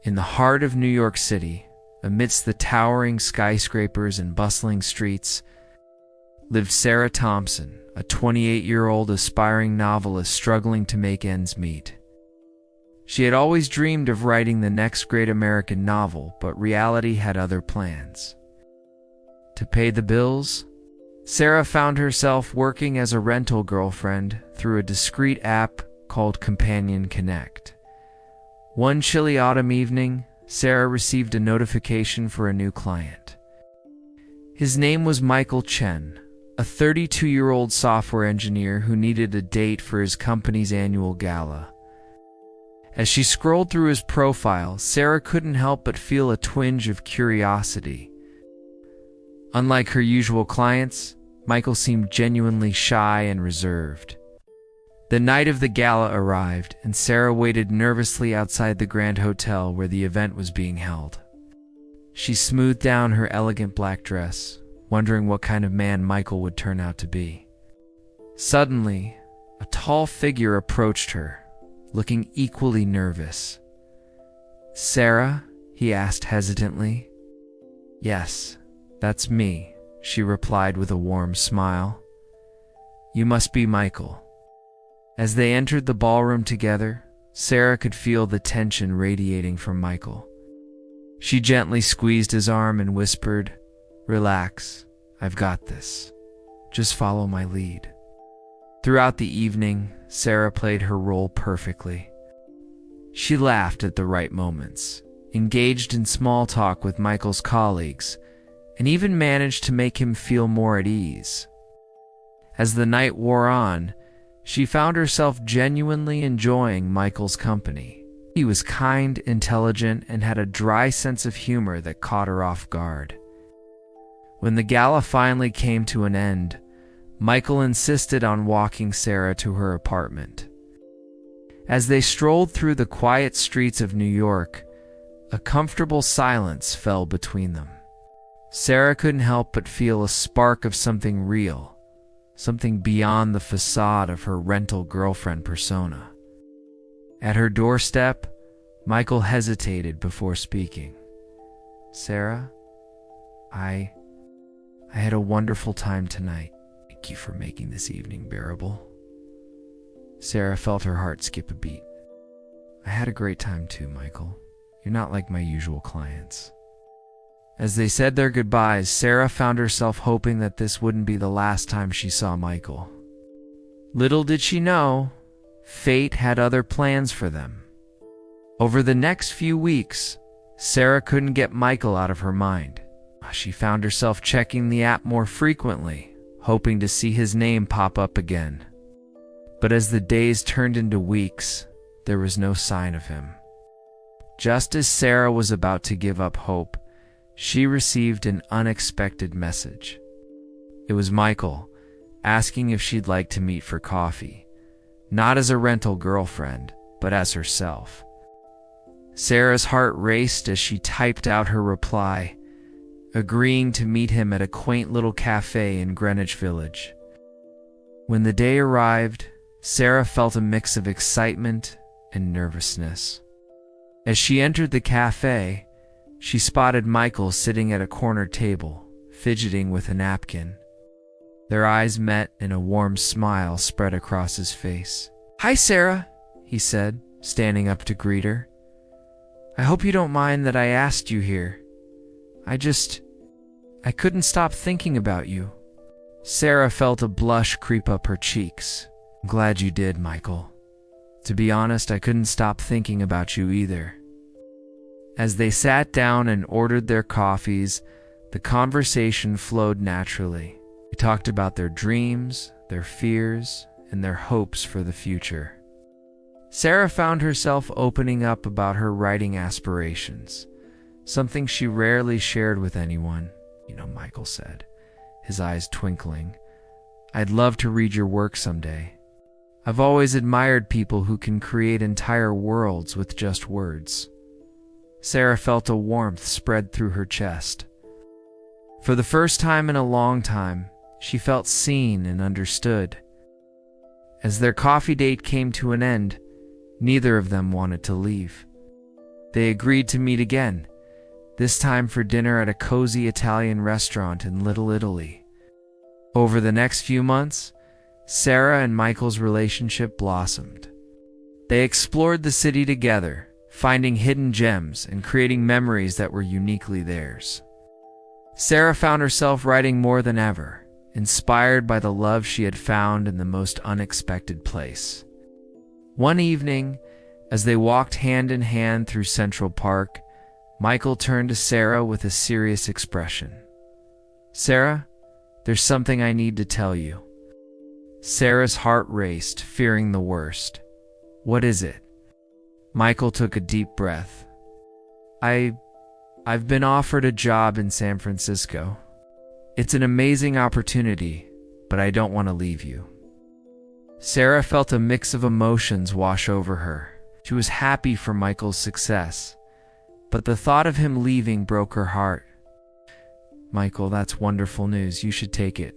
In the heart of New York City, amidst the towering skyscrapers and bustling streets, lived Sarah Thompson, a 28-year-old aspiring novelist struggling to make ends meet. She had always dreamed of writing the next great American novel, but reality had other plans. To pay the bills, Sarah found herself working as a rental girlfriend through a discreet app called Companion Connect. One chilly autumn evening, Sarah received a notification for a new client. His name was Michael Chen, a 32-year-old software engineer who needed a date for his company's annual gala. As she scrolled through his profile, Sarah couldn't help but feel a twinge of curiosity. Unlike her usual clients, Michael seemed genuinely shy and reserved. The night of the gala arrived, and Sarah waited nervously outside the Grand Hotel where the event was being held. She smoothed down her elegant black dress, wondering what kind of man Michael would turn out to be. Suddenly, a tall figure approached her, looking equally nervous. "Sarah?" he asked hesitantly. "Yes, that's me," she replied with a warm smile. "You must be Michael." As they entered the ballroom together, Sarah could feel the tension radiating from Michael. She gently squeezed his arm and whispered, "Relax, I've got this. Just follow my lead." Throughout the evening, Sarah played her role perfectly. She laughed at the right moments, engaged in small talk with Michael's colleagues, and even managed to make him feel more at ease. As the night wore on, she found herself genuinely enjoying Michael's company. He was kind, intelligent, and had a dry sense of humor that caught her off guard. When the gala finally came to an end, Michael insisted on walking Sarah to her apartment. As they strolled through the quiet streets of New York, a comfortable silence fell between them. Sarah couldn't help but feel a spark of something real, something beyond the facade of her rental girlfriend persona. At her doorstep, Michael hesitated before speaking. "Sarah, I had a wonderful time tonight. Thank you for making this evening bearable." Sarah felt her heart skip a beat. "I had a great time too, Michael. You're not like my usual clients." As they said their goodbyes, Sarah found herself hoping that this wouldn't be the last time she saw Michael. Little did she know, fate had other plans for them. Over the next few weeks, Sarah couldn't get Michael out of her mind. She found herself checking the app more frequently, hoping to see his name pop up again. But as the days turned into weeks, there was no sign of him. Just as Sarah was about to give up hope, she received an unexpected message. It was Michael, asking if she'd like to meet for coffee, not as a rental girlfriend, but as herself. Sarah's heart raced as she typed out her reply, agreeing to meet him at a quaint little cafe in Greenwich Village. When the day arrived, Sarah felt a mix of excitement and nervousness. As she entered the cafe, she spotted Michael sitting at a corner table, fidgeting with a napkin. Their eyes met and a warm smile spread across his face. "Hi, Sarah," he said, standing up to greet her. "I hope you don't mind that I asked you here. I couldn't stop thinking about you." Sarah felt a blush creep up her cheeks. "I'm glad you did, Michael. To be honest, I couldn't stop thinking about you either." As they sat down and ordered their coffees, the conversation flowed naturally. They talked about their dreams, their fears, and their hopes for the future. Sarah found herself opening up about her writing aspirations, something she rarely shared with anyone. Michael said, his eyes twinkling. "I'd love to read your work someday. I've always admired people who can create entire worlds with just words." Sarah felt a warmth spread through her chest. For the first time in a long time, she felt seen and understood. As their coffee date came to an end, neither of them wanted to leave. They agreed to meet again, this time for dinner at a cozy Italian restaurant in Little Italy. Over the next few months, Sarah and Michael's relationship blossomed. They explored the city together, finding hidden gems and creating memories that were uniquely theirs. Sarah found herself writing more than ever, inspired by the love she had found in the most unexpected place. One evening, as they walked hand in hand through Central Park, Michael turned to Sarah with a serious expression. "Sarah, there's something I need to tell you." Sarah's heart raced, fearing the worst. "What is it?" Michael took a deep breath. I've been offered a job in San Francisco. It's an amazing opportunity, but I don't want to leave you." Sarah felt a mix of emotions wash over her. She was happy for Michael's success, but the thought of him leaving broke her heart. "Michael, that's wonderful news. You should take it."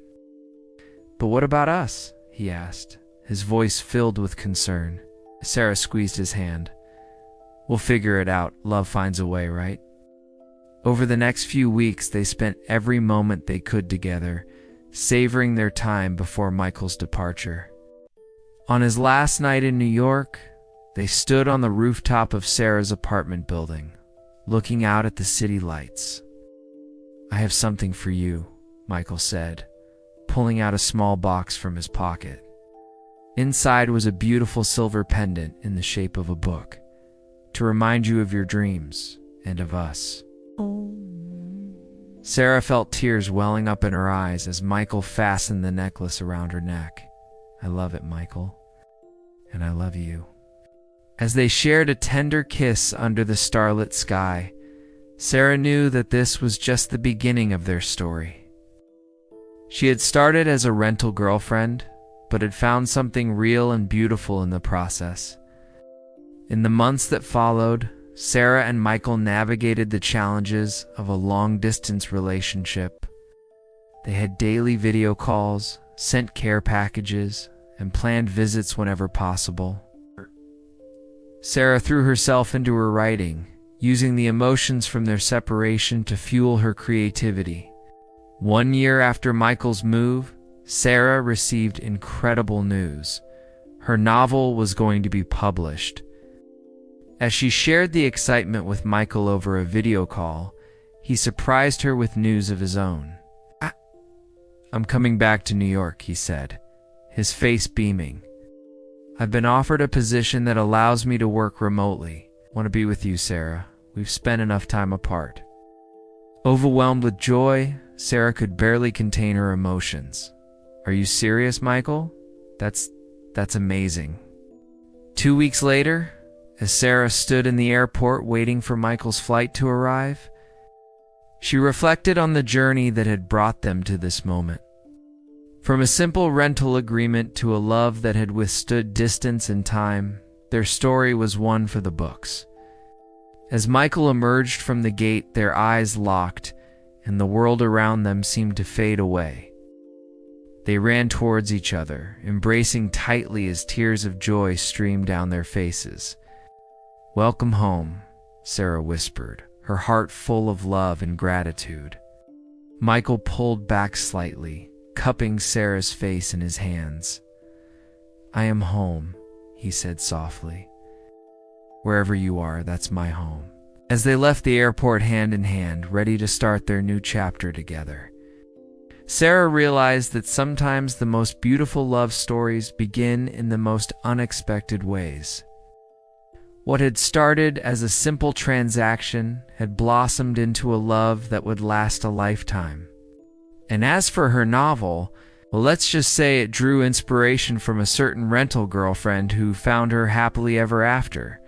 "But what about us?" he asked, his voice filled with concern. Sarah squeezed his hand. "We'll figure it out. Love finds a way, right?" Over the next few weeks, they spent every moment they could together, savoring their time before Michael's departure. On his last night in New York, they stood on the rooftop of Sarah's apartment building, looking out at the city lights. "I have something for you," Michael said, pulling out a small box from his pocket. Inside was a beautiful silver pendant in the shape of a book, to remind you of your dreams and of us. Sarah felt tears welling up in her eyes as Michael fastened the necklace around her neck. "I love it, Michael, and I love you." As they shared a tender kiss under the starlit sky, Sarah knew that this was just the beginning of their story. She had started as a rental girlfriend, but had found something real and beautiful in the process. In the months that followed, Sarah and Michael navigated the challenges of a long-distance relationship. They had daily video calls, sent care packages, and planned visits whenever possible. Sarah threw herself into her writing, using the emotions from their separation to fuel her creativity. 1 year after Michael's move, Sarah received incredible news. Her novel was going to be published. As she shared the excitement with Michael over a video call, he surprised her with news of his own. "I'm coming back to New York," he said, his face beaming. "I've been offered a position that allows me to work remotely. Want to be with you, Sarah. We've spent enough time apart." Overwhelmed with joy, Sarah could barely contain her emotions. "Are you serious, Michael? That's amazing." 2 weeks later, as Sarah stood in the airport waiting for Michael's flight to arrive, she reflected on the journey that had brought them to this moment. From a simple rental agreement to a love that had withstood distance and time, their story was one for the books. As Michael emerged from the gate, their eyes locked, and the world around them seemed to fade away. They ran towards each other, embracing tightly as tears of joy streamed down their faces. "Welcome home," Sarah whispered, her heart full of love and gratitude. Michael pulled back slightly, cupping Sarah's face in his hands. "I am home," he said softly. "Wherever you are, that's my home." As they left the airport hand in hand, ready to start their new chapter together, Sarah realized that sometimes the most beautiful love stories begin in the most unexpected ways. What had started as a simple transaction had blossomed into a love that would last a lifetime. And as for her novel, well, let's just say it drew inspiration from a certain rental girlfriend who found her happily ever after.